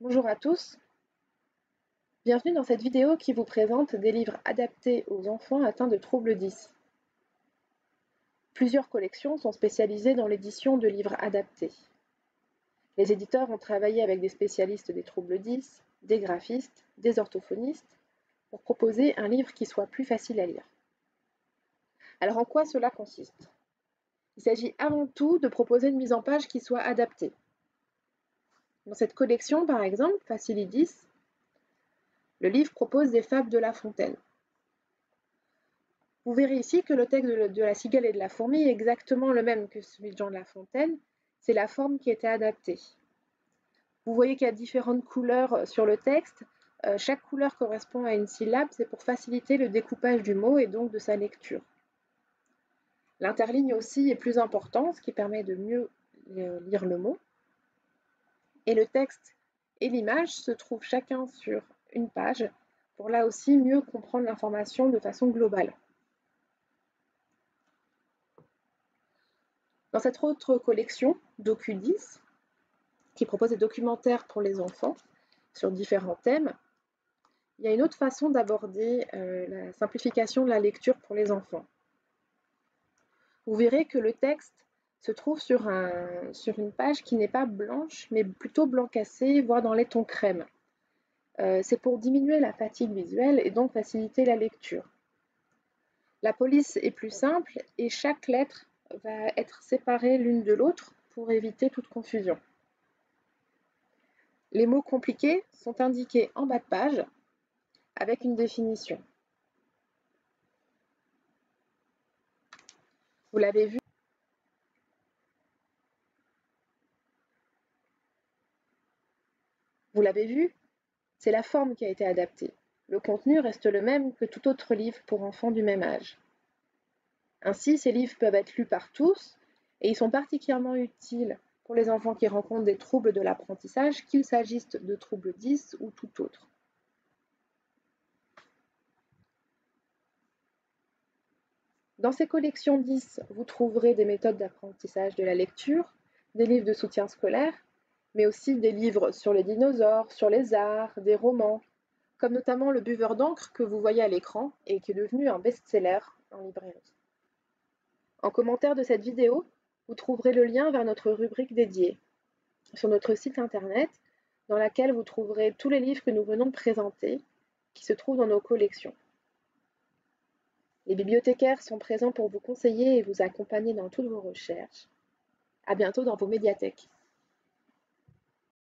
Bonjour à tous, bienvenue dans cette vidéo qui vous présente des livres adaptés aux enfants atteints de troubles 10. Plusieurs collections sont spécialisées dans l'édition de livres adaptés. Les éditeurs ont travaillé avec des spécialistes des troubles 10, des graphistes, des orthophonistes, pour proposer un livre qui soit plus facile à lire. Alors en quoi cela consiste? Il s'agit avant tout de proposer une mise en page qui soit adaptée. Dans cette collection, par exemple, Facilidis, le livre propose des fables de La Fontaine. Vous verrez ici que le texte de la cigale et de la fourmi est exactement le même que celui de Jean de La Fontaine, c'est la forme qui a été adaptée. Vous voyez qu'il y a différentes couleurs sur le texte, chaque couleur correspond à une syllabe, c'est pour faciliter le découpage du mot et donc de sa lecture. L'interligne aussi est plus important, ce qui permet de mieux lire le mot. Et le texte et l'image se trouvent chacun sur une page pour là aussi mieux comprendre l'information de façon globale. Dans cette autre collection, Docu10, qui propose des documentaires pour les enfants sur différents thèmes, il y a une autre façon d'aborder la simplification de la lecture pour les enfants. Vous verrez que le texte se trouve sur une page qui n'est pas blanche, mais plutôt blanc cassé, voire dans les tons crème. C'est pour diminuer la fatigue visuelle et donc faciliter la lecture. La police est plus simple et chaque lettre va être séparée l'une de l'autre pour éviter toute confusion. Les mots compliqués sont indiqués en bas de page avec une définition. Vous l'avez vu, c'est la forme qui a été adaptée. Le contenu reste le même que tout autre livre pour enfants du même âge. Ainsi, ces livres peuvent être lus par tous et ils sont particulièrement utiles pour les enfants qui rencontrent des troubles de l'apprentissage, qu'il s'agisse de troubles 10 ou tout autre. Dans ces collections 10, vous trouverez des méthodes d'apprentissage de la lecture, des livres de soutien scolaire, mais aussi des livres sur les dinosaures, sur les arts, des romans, comme notamment Le Buveur d'encre que vous voyez à l'écran et qui est devenu un best-seller en librairie. En commentaire de cette vidéo, vous trouverez le lien vers notre rubrique dédiée sur notre site internet dans laquelle vous trouverez tous les livres que nous venons de présenter qui se trouvent dans nos collections. Les bibliothécaires sont présents pour vous conseiller et vous accompagner dans toutes vos recherches. À bientôt dans vos médiathèques.